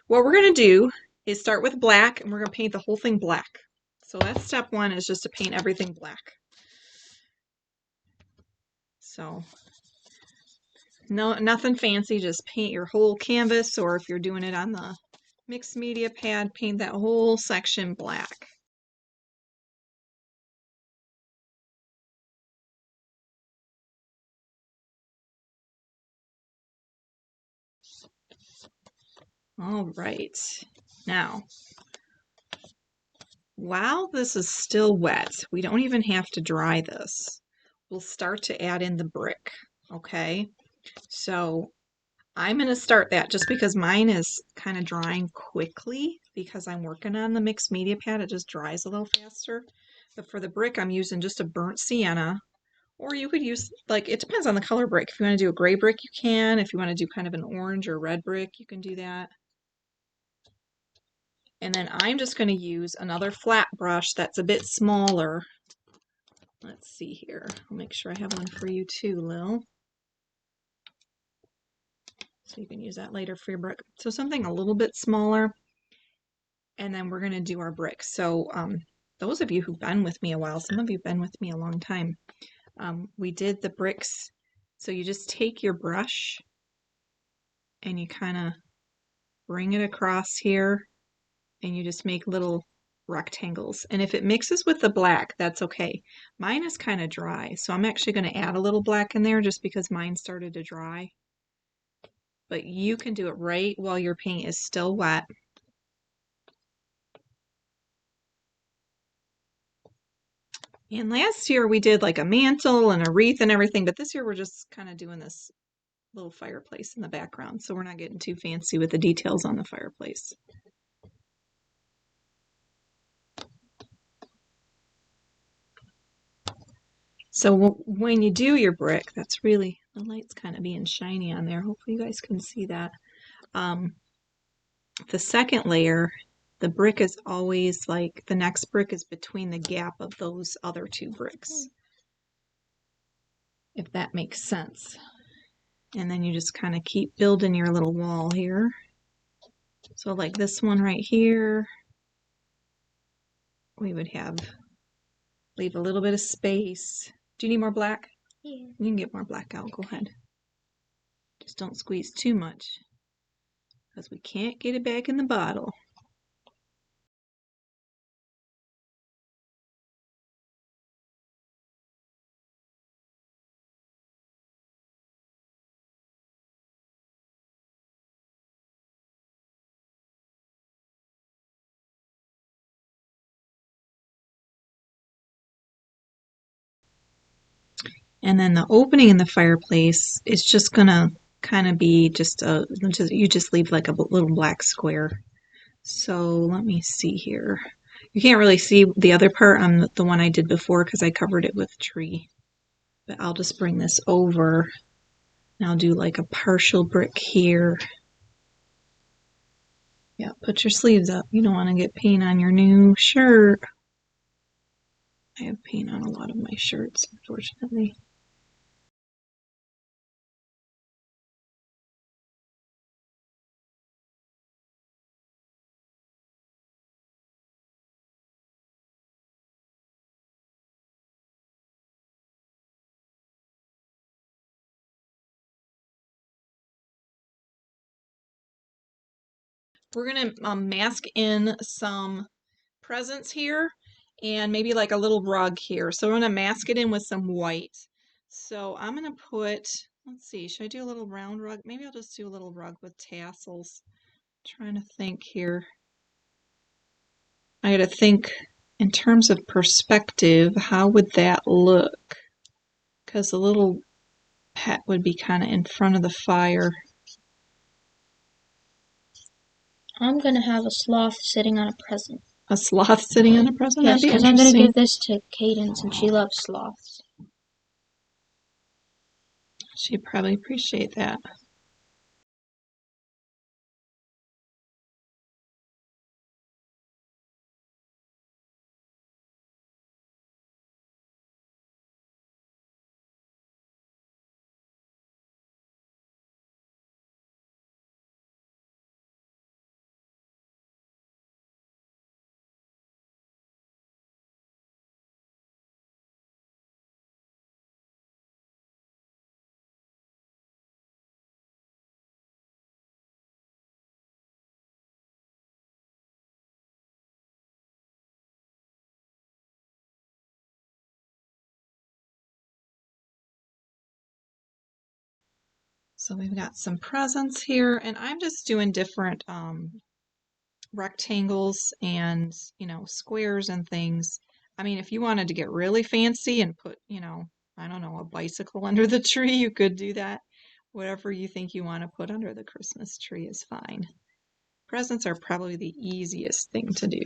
what we're going to do is start with black, and we're going to paint the whole thing black. So that's step one, is just to paint everything black. So no, nothing fancy, just paint your whole canvas, or if you're doing it on the mixed media pad, paint that whole section black. All right, now, while this is still wet, we don't even have to dry this. We'll start to add in the brick, okay? So I'm going to start that just because mine is kind of drying quickly because I'm working on the mixed media pad. It just dries a little faster. But for the brick, I'm using just a burnt sienna, or you could use, like, it depends on the color brick. If you want to do a gray brick, you can. If you want to do kind of an orange or red brick, you can do that. And then I'm just going to use another flat brush that's a bit smaller. Let's see here. I'll make sure I have one for you too, Lil. So you can use that later for your brick. So something a little bit smaller. And then we're going to do our bricks. So those of you who've been with me a while, some of you have been with me a long time, we did the bricks. So you just take your brush and you kind of bring it across here, and you just make little rectangles. And if it mixes with the black, that's okay. Mine is kind of dry, so I'm actually going to add a little black in there just because mine started to dry. But you can do it right while your paint is still wet. And last year we did like a mantle and a wreath and everything, but this year we're just kind of doing this little fireplace in the background, so we're not getting too fancy with the details on the fireplace. So when you do your brick, that's really, the light's kind of being shiny on there. Hopefully you guys can see that. The second layer, the brick is always like, the next brick is between the gap of those other two bricks, if that makes sense. And then you just kind of keep building your little wall here. So like this one right here, we would have, leave a little bit of space. Do you need more black? Yeah. You can get more black out, go ahead. Just don't squeeze too much, because we can't get it back in the bottle. And then the opening in the fireplace is just gonna kind of be just a, you just leave like a little black square. So let me see here. You can't really see the other part on the one I did before because I covered it with a tree. But I'll just bring this over and I'll do like a partial brick here. Yeah, put your sleeves up. You don't want to get paint on your new shirt. I have paint on a lot of my shirts, unfortunately. We're going to mask in some presents here and maybe like a little rug here. So we're going to mask it in with some white. So I'm going to put, let's see, should I do a little round rug? Maybe I'll just do a little rug with tassels. I'm trying to think here. I got to think in terms of perspective, how would that look? Because the little pet would be kind of in front of the fire. I'm gonna have a sloth sitting on a present. A sloth sitting on a present? Yes, That'd be because I'm gonna interesting. give this to Cadence, and she loves sloths. She'd probably appreciate that. So we've got some presents here, and I'm just doing different rectangles and, squares and things. I mean, if you wanted to get really fancy and put, I don't know, a bicycle under the tree, you could do that. Whatever you think you want to put under the Christmas tree is fine. Presents are probably the easiest thing to do.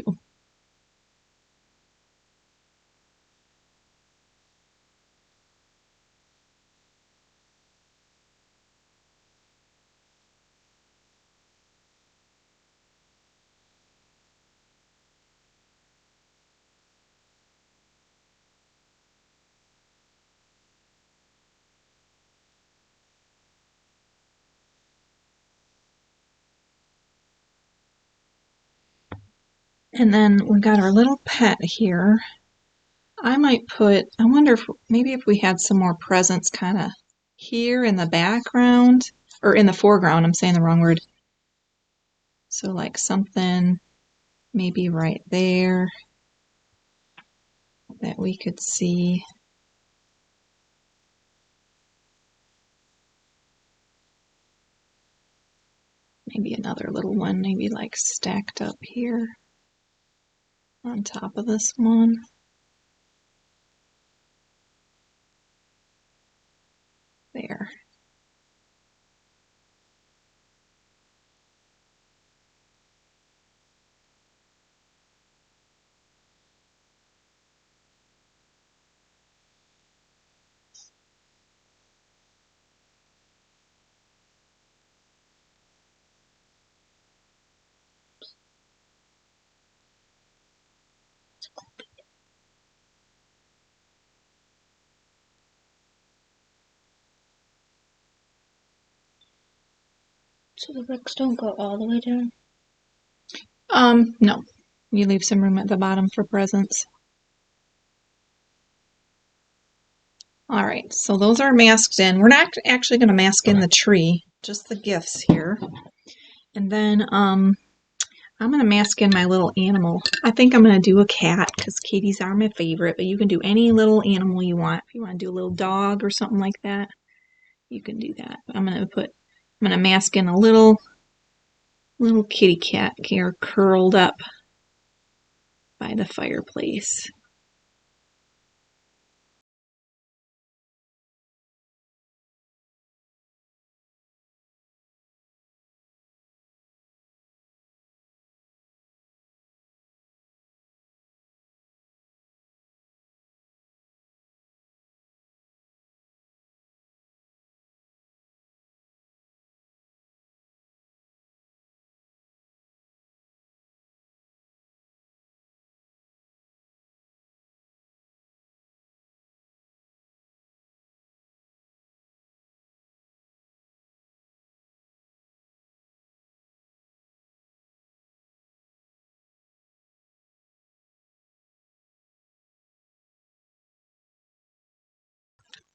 And then we've got our little pet here. I wonder if maybe if we had some more presents kind of here in the background, or in the foreground, I'm saying the wrong word. So like something maybe right there that we could see. Maybe another little one, maybe like stacked up here on top of this one. There. So the bricks don't go all the way down? No. You leave some room at the bottom for presents. All right, so those are masked in. We're not actually going to mask in the tree, just the gifts here. And then I'm going to mask in my little animal. I think I'm going to do a cat because kitties are my favorite, but you can do any little animal you want. If you want to do a little dog or something like that, you can do that. But I'm going to mask in a little kitty cat here curled up by the fireplace.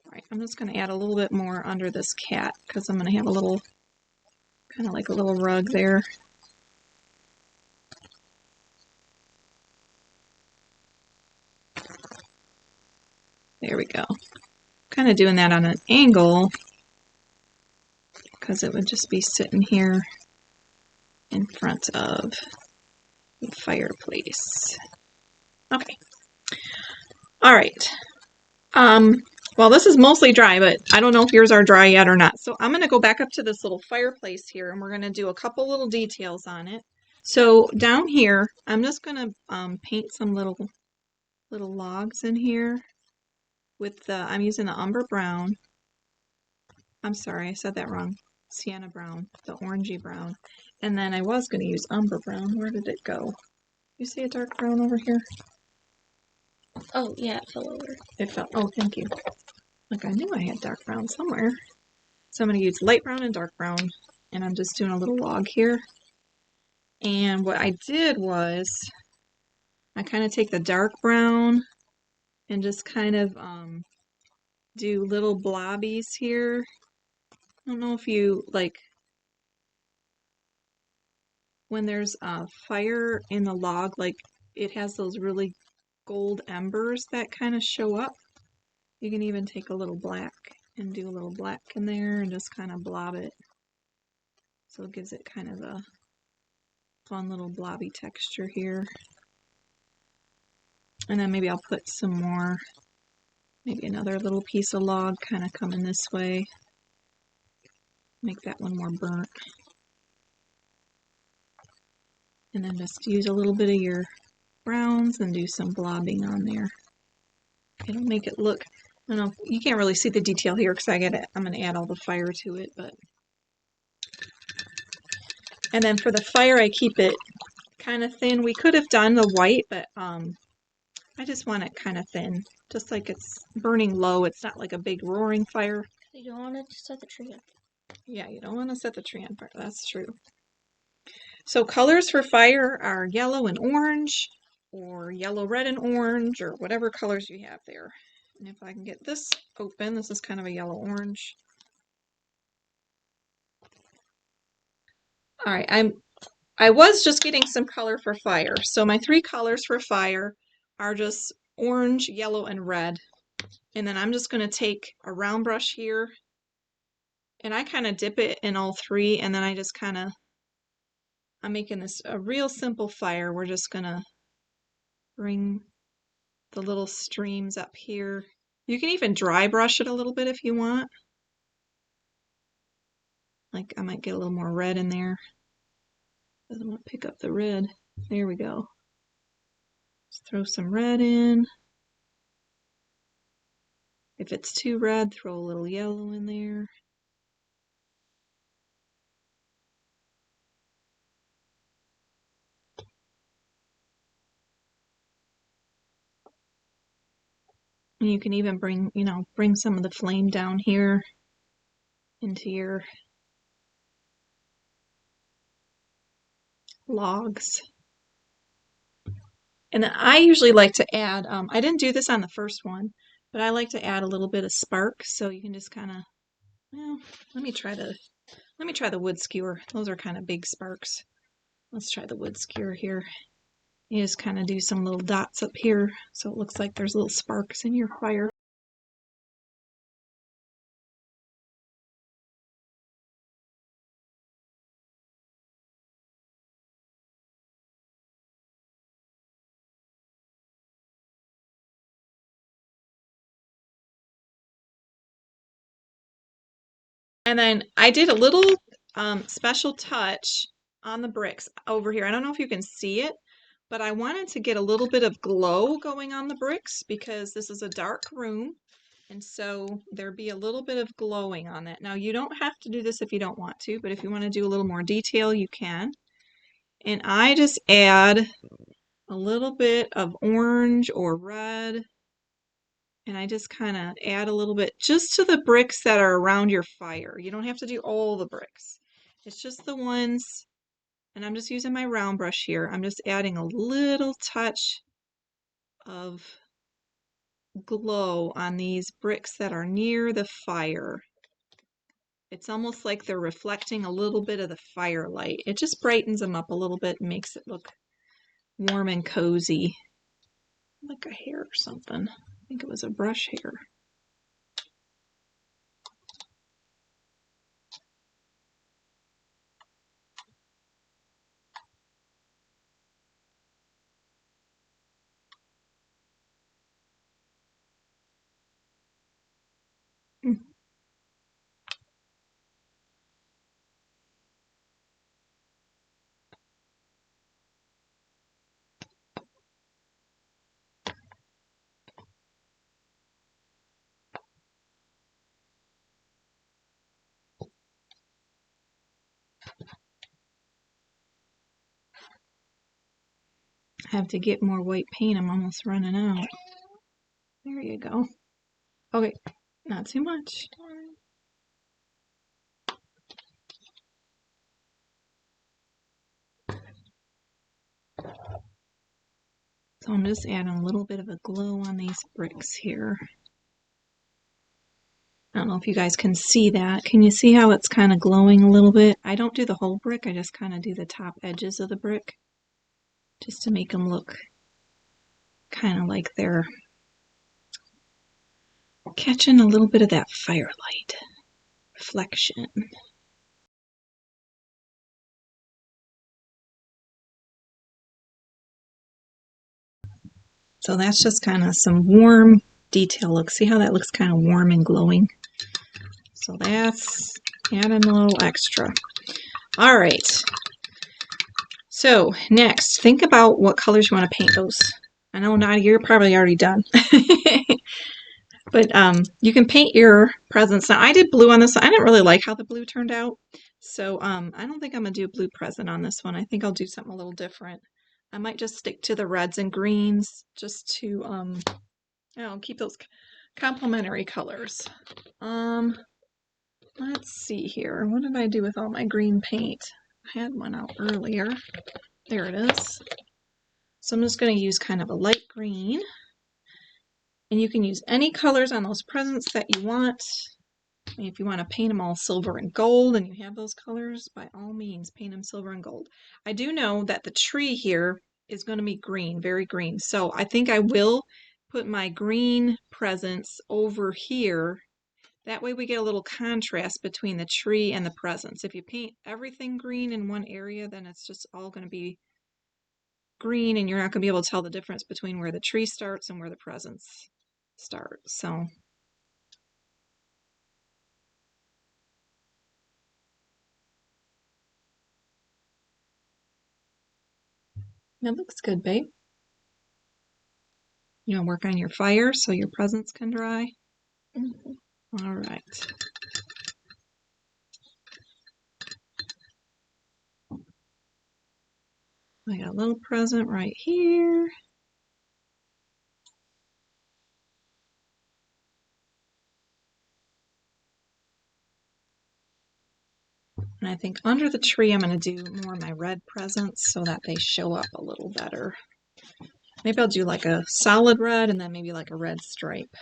All right, I'm just going to add a little bit more under this cat because I'm going to have a little, kind of like a little rug there. There we go. Kind of doing that on an angle because it would just be sitting here in front of the fireplace. Okay. All right. Well, this is mostly dry, but I don't know if yours are dry yet or not. So I'm going to go back up to this little fireplace here, and we're going to do a couple little details on it. So down here, I'm just going to paint some little logs in here with I'm using the umber brown. I'm sorry, I said that wrong. Sienna brown, the orangey brown. And then I was going to use umber brown. Where did it go? You see a dark brown over here? Oh, yeah, it fell over. It fell. Oh, thank you. Like I knew I had dark brown somewhere. So I'm going to use light brown and dark brown. And I'm just doing a little log here. And what I did was I kind of take the dark brown and just kind of do little blobbies here. I don't know if you like when there's a fire in the log, like it has those really gold embers that kind of show up. You can even take a little black and do a little black in there and just kind of blob it. So it gives it kind of a fun little blobby texture here. And then maybe I'll put some more, maybe another little piece of log kind of coming this way. Make that one more burnt. And then just use a little bit of your browns and do some blobbing on there. It'll make it look, I don't know, you can't really see the detail here because I'm going to add all the fire to it, but. And then for the fire, I keep it kind of thin. We could have done the white, but I just want it kind of thin, just like it's burning low. It's not like a big roaring fire. You don't want to set the tree on. Yeah, you don't want to set the tree on fire. That's true. So colors for fire are yellow and orange, or yellow, red, and orange, or whatever colors you have there. And if I can get this open, this is kind of a yellow-orange. All right, I was just getting some color for fire. So my 3 colors for fire are just orange, yellow, and red. And then I'm just going to take a round brush here, and I kind of dip it in all 3, and then I just kind of, I'm making this a real simple fire. We're just going to bring the little streams up here. You can even dry brush it a little bit if you want. Like I might get a little more red in there. Doesn't want to pick up the red. There we go. Just throw some red in. If it's too red, throw a little yellow in there. And you can even bring some of the flame down here into your logs. And I usually like to add, I didn't do this on the first one, but I like to add a little bit of spark, so you can just kind of, well, let me try the wood skewer. Those are kind of big sparks. Let's try the wood skewer here. You just kind of do some little dots up here, so it looks like there's little sparks in your fire. And then I did a little special touch on the bricks over here. I don't know if you can see it, but I wanted to get a little bit of glow going on the bricks because this is a dark room. And so there'd be a little bit of glowing on it. Now you don't have to do this if you don't want to, but if you want to do a little more detail, you can. And I just add a little bit of orange or red, and I just kind of add a little bit just to the bricks that are around your fire. You don't have to do all the bricks. It's just the ones, and I'm just using my round brush here. I'm just adding a little touch of glow on these bricks that are near the fire. It's almost like they're reflecting a little bit of the firelight. It just brightens them up a little bit and makes it look warm and cozy. Like a hair or something. I think it was a brush hair. I have to get more white paint. I'm almost running out. There you go. Okay, not too much. So I'm just adding a little bit of a glow on these bricks here. I don't know if you guys can see that. Can you see how it's kind of glowing a little bit? I don't do the whole brick. I just kind of do the top edges of the brick just to make them look kind of like they're catching a little bit of that firelight reflection. So that's just kind of some warm detail look. See how that looks kind of warm and glowing? So that's adding a little extra. All right. So next, think about what colors you want to paint those. I know, Nadia, you're probably already done. But you can paint your presents. Now, I did blue on this. I didn't really like how the blue turned out. So I don't think I'm going to do a blue present on this one. I think I'll do something a little different. I might just stick to the reds and greens just to keep those complementary colors. Let's see here. What did I do with all my green paint? I had one out earlier. There it is. So I'm just going to use kind of a light green. And you can use any colors on those presents that you want. I mean, if you want to paint them all silver and gold and you have those colors, by all means, paint them silver and gold. I do know that the tree here is going to be green, very green. So I think I will put my green presents over here. That way we get a little contrast between the tree and the presents. If you paint everything green in one area, then it's just all going to be green and you're not going to be able to tell the difference between where the tree starts and where the presents start. So that looks good, babe. You know, work on your fire so your presents can dry. All right. I got a little present right here. And I think under the tree I'm going to do more of my red presents so that they show up a little better. Maybe I'll do like a solid red and then maybe like a red stripe.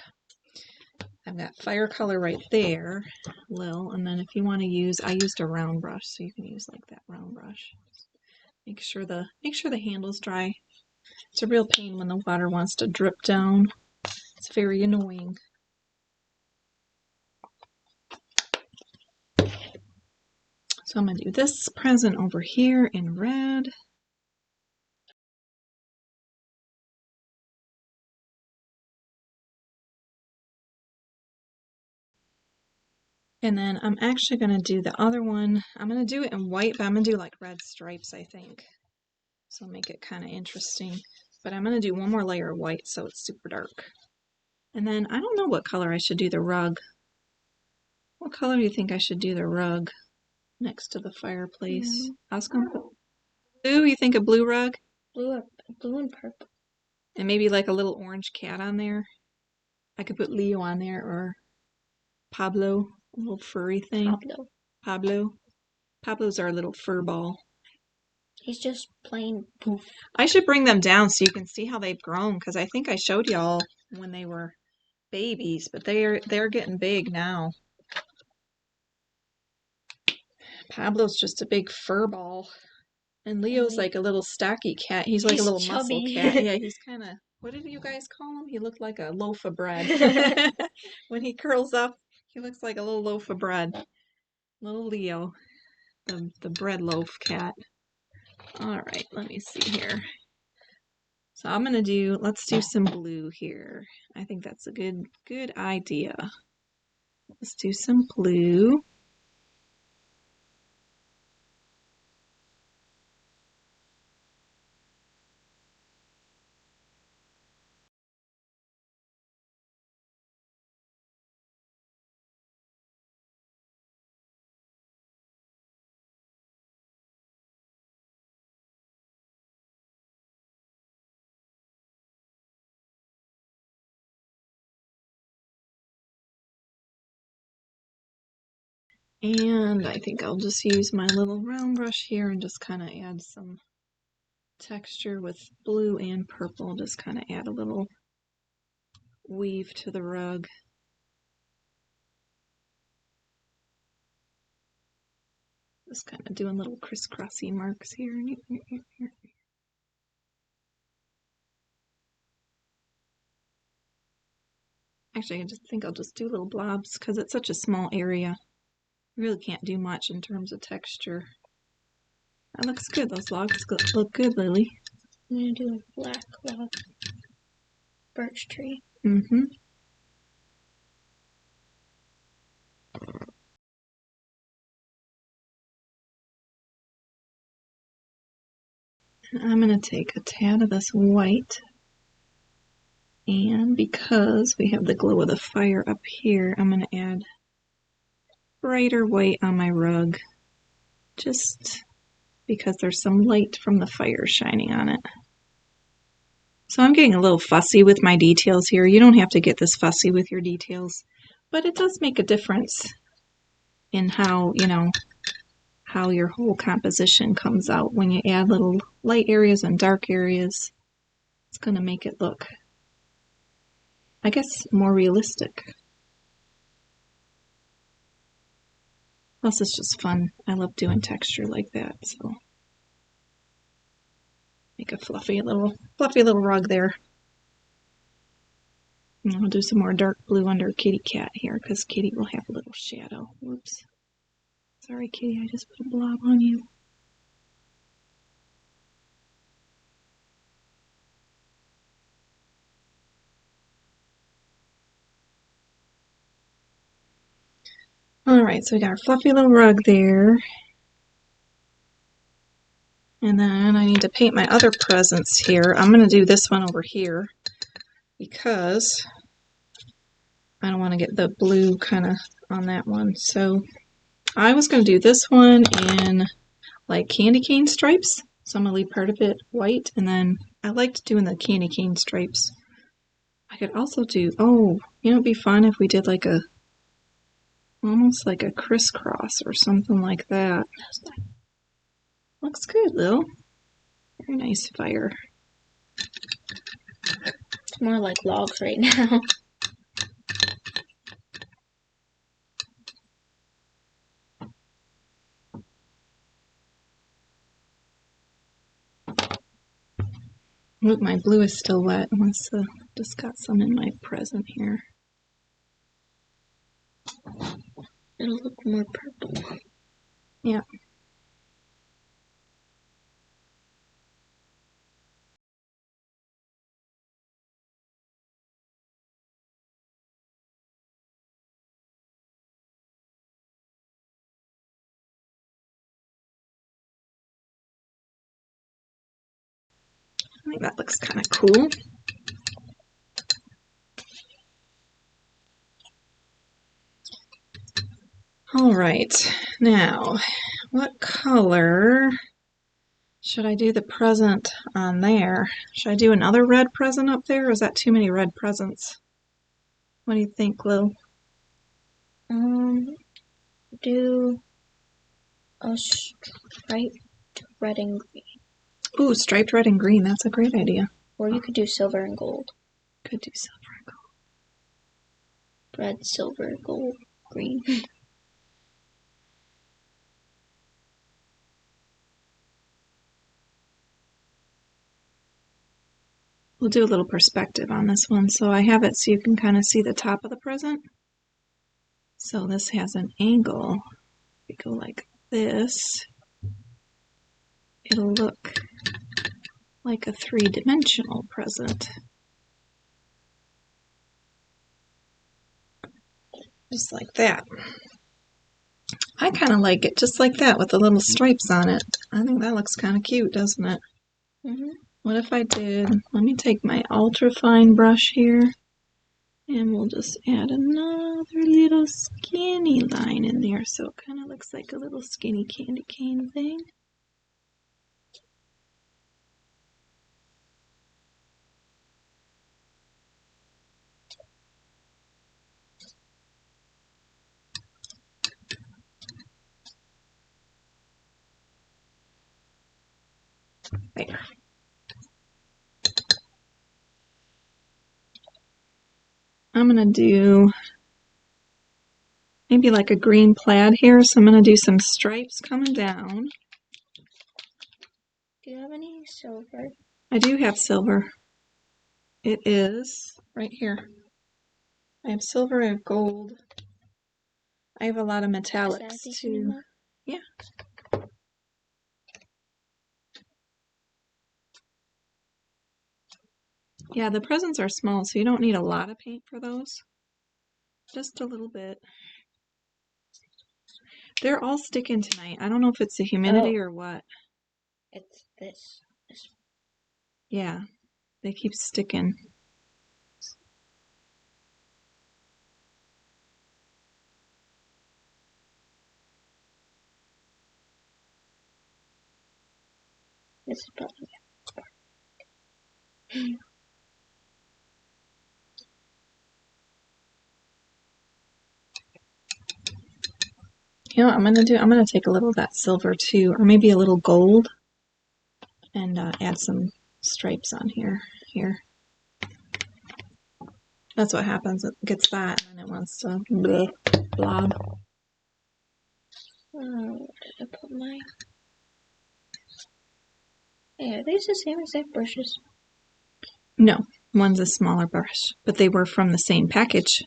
I've got fire color right there, Lil, and then if you want to use, I used a round brush, so you can use like that round brush. Make sure the handle's dry. It's a real pain when the water wants to drip down. It's very annoying. So I'm going to do this present over here in red. And then I'm actually going to do the other one. I'm going to do it in white, but I'm going to do like red stripes, I think. So make it kind of interesting. But I'm going to do one more layer of white so it's super dark. And then I don't know what color I should do the rug. What color do you think I should do the rug next to the fireplace? I was going to put blue. You think a blue rug? Blue and purple. And maybe like a little orange cat on there. I could put Leo on there or Pablo, a little furry thing. Pablo. Pablo's our little fur ball. He's just plain poof. I should bring them down so you can see how they've grown because I think I showed y'all when they were babies, but they're getting big now. Pablo's just a big fur ball. And Leo's like a little stocky cat. He's like a little muscle cat. Yeah, he's kind of, what did you guys call him? He looked like a loaf of bread. When he curls up, he looks like a little loaf of bread. Little Leo, the bread loaf cat. All right, let me see here. So I'm gonna let's do some blue here. I think that's a good idea. Let's do some blue. And I think I'll just use my little round brush here and just kind of add some texture with blue and purple. Just kind of add a little weave to the rug. Just kind of doing little crisscrossy marks here. Actually, I just think I'll just do little blobs because it's such a small area. You really can't do much in terms of texture. That looks good. Those logs look good, Lily. I'm gonna do a black log birch tree. Mm-hmm. I'm going to take a tad of this white, and because we have the glow of the fire up here, I'm going to add brighter white on my rug, just because there's some light from the fire shining on it. So I'm getting a little fussy with my details here. You don't have to get this fussy with your details, but it does make a difference in how, how your whole composition comes out. When you add little light areas and dark areas, it's going to make it look, I guess, more realistic. Plus, it's just fun. I love doing texture like that, so make a fluffy little rug there. And I'll do some more dark blue under Kitty Cat here, because Kitty will have a little shadow. Whoops. Sorry, Kitty, I just put a blob on you. Alright, so we got our fluffy little rug there. And then I need to paint my other presents here. I'm going to do this one over here because I don't want to get the blue kind of on that one. So I was going to do this one in like candy cane stripes. So I'm going to leave part of it white, and then I liked doing the candy cane stripes. I could also do, oh, it'd be fun if we did like a, almost like a crisscross or something like that. Looks good, Lil. Very nice fire. It's more like logs right now. Look, my blue is still wet. I must have just got some in my present here. It'll look more purple. Yeah. I think that looks kind of cool. All right, now, what color should I do the present on there? Should I do another red present up there, or is that too many red presents? What do you think, Lil? Do a striped red and green. Ooh, striped red and green. That's a great idea. Or you could do silver and gold. Could do silver and gold. Red, silver, gold, green. We'll do a little perspective on this one. So I have it so you can kind of see the top of the present. So this has an angle. If we go like this, it'll look like a three-dimensional present. Just like that. I kind of like it just like that with the little stripes on it. I think that looks kind of cute, doesn't it? What if I did, let me take my ultra fine brush here, and we'll just add another little skinny line in there so it kind of looks like a little skinny candy cane thing. There. I'm going to do maybe like a green plaid here, so I'm going to do some stripes coming down. Do you have any silver? I do have silver. It is right here. I have silver, I have gold. I have a lot of Is that a metallics decent too. amount? Yeah. Yeah, the presents are small, so you don't need a lot of paint for those. Just a little bit. They're all sticking tonight. I don't know if it's the humidity or what. It's this. Yeah, they keep sticking. This is probably. You know what I'm gonna do? I'm gonna take a little of that silver too, or maybe a little gold, and add some stripes on here. Here. That's what happens. It gets that, and then it wants to blob. Where did I put mine? Hey, are these the same exact brushes? No, one's a smaller brush, but they were from the same package.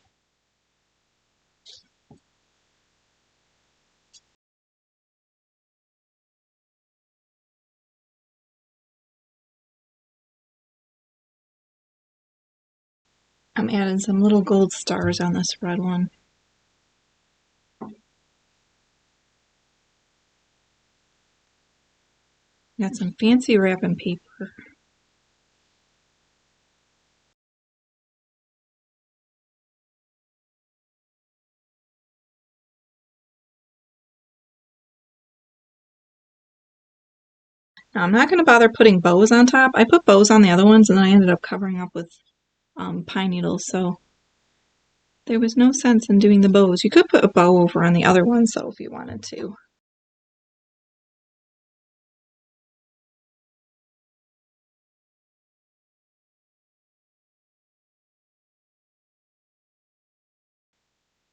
I'm adding some little gold stars on this red one. Got some fancy wrapping paper. Now, I'm not going to bother putting bows on top. I put bows on the other ones, and then I ended up covering up with pine needles, so there was no sense in doing the bows. You could put a bow over on the other ones, though, if you wanted to.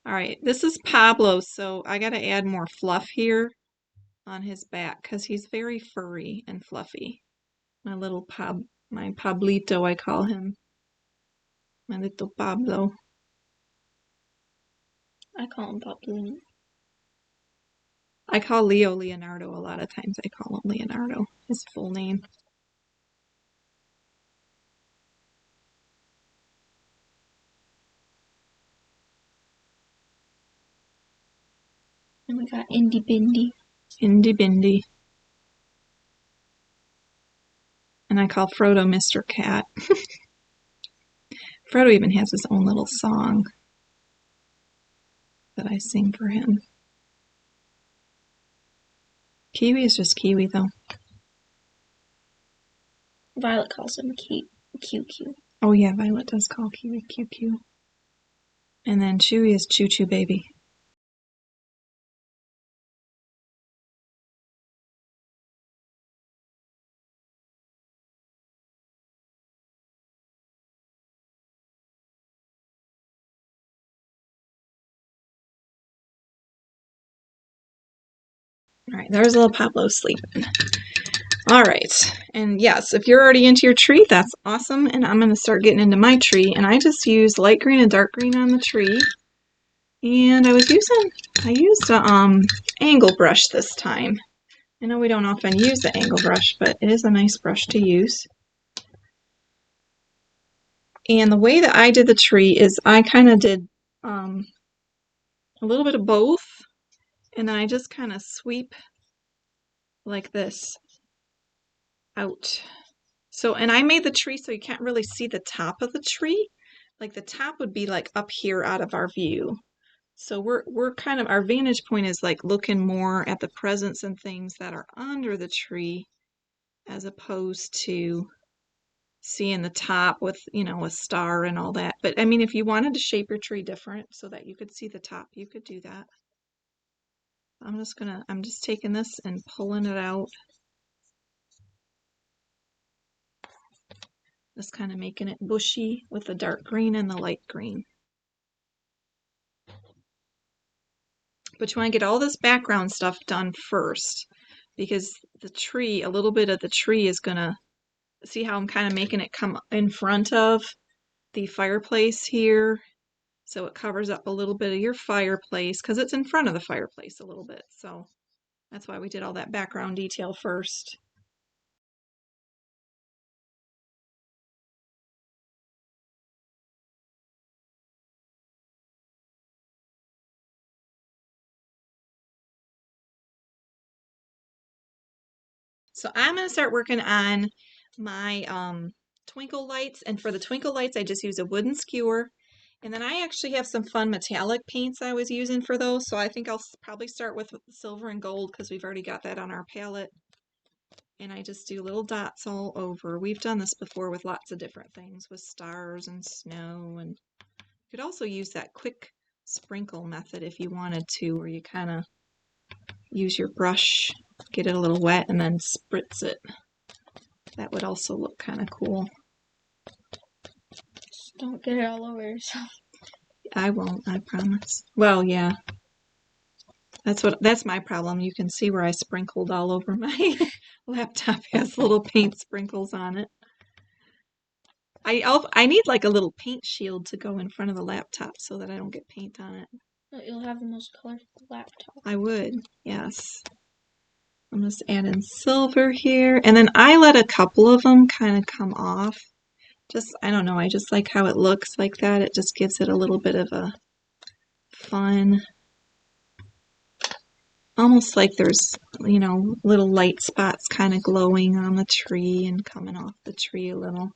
All right, this is Pablo, so I got to add more fluff here on his back because he's very furry and fluffy. My little my Pablito, I call him. My little Pablo. I call him Pablino. I call Leo Leonardo a lot of times. I call him Leonardo, his full name. And we got Indy Bindy. Indy Bindy. And I call Frodo Mr. Cat. Frodo even has his own little song that I sing for him. Kiwi is just Kiwi, though. Violet calls him QQ. Oh, yeah, Violet does call Kiwi QQ. And then Chewy is Choo Choo Baby. All right, there's little Pablo sleeping. All right, and yes, if you're already into your tree, that's awesome. And I'm going to start getting into my tree. And I just used light green and dark green on the tree. And I used a angle brush this time. I know we don't often use the angle brush, but it is a nice brush to use. And the way that I did the tree is I kind of did a little bit of both, and then I just kind of sweep like this out. So, and I made the tree so you can't really see the top of the tree. Like the top would be like up here out of our view. So we're kind of, our vantage point is like looking more at the presents and things that are under the tree as opposed to seeing the top with, you know, a star and all that. But I mean, if you wanted to shape your tree different so that you could see the top, you could do that. I'm just taking this and pulling it out. Just kind of making it bushy with the dark green and the light green. But you want to get all this background stuff done first because the tree, a little bit of the tree is gonna, see how I'm kind of making it come in front of the fireplace here. so it covers up a little bit of your fireplace because it's in front of the fireplace a little bit. So that's why we did all that background detail first. So I'm going to start working on my twinkle lights. And for the twinkle lights, I just use a wooden skewer. And then I actually have some fun metallic paints I was using for those. So I think I'll probably start with silver and gold because we've already got that on our palette. And I just do little dots all over. We've done this before with lots of different things, with stars and snow. And you could also use that quick sprinkle method if you wanted to, where you kind of use your brush, get it a little wet, and then spritz it. That would also look kind of cool. Just don't get it all over yourself. I won't, I promise. Well, yeah. That's my problem. You can see where I sprinkled all over my laptop. Has little paint sprinkles on it. I need like a little paint shield to go in front of the laptop so that I don't get paint on it. But you'll have the most colorful laptop. I would, yes. I'm just adding silver here. And then I let a couple of them kind of come off. Just, I don't know, I just like how it looks like that. It just gives it a little bit of a fun, almost like there's, little light spots kind of glowing on the tree and coming off the tree a little.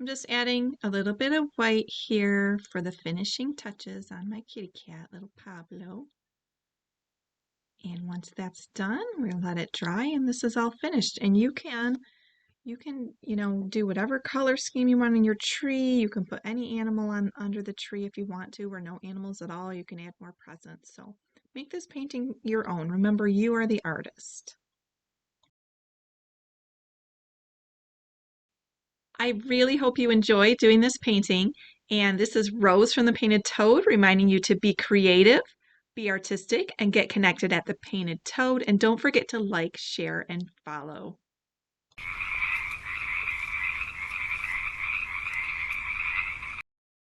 I'm just adding a little bit of white here for the finishing touches on my kitty cat, little Pablo. And once that's done, we'll let it dry and this is all finished. And you can, do whatever color scheme you want in your tree. You can put any animal on under the tree if you want to, or no animals at all. You can add more presents. So make this painting your own. Remember, you are the artist. I really hope you enjoy doing this painting. And this is Rose from the Painted Toad, reminding you to be creative, be artistic, and get connected at the Painted Toad. And don't forget to like, share, and follow.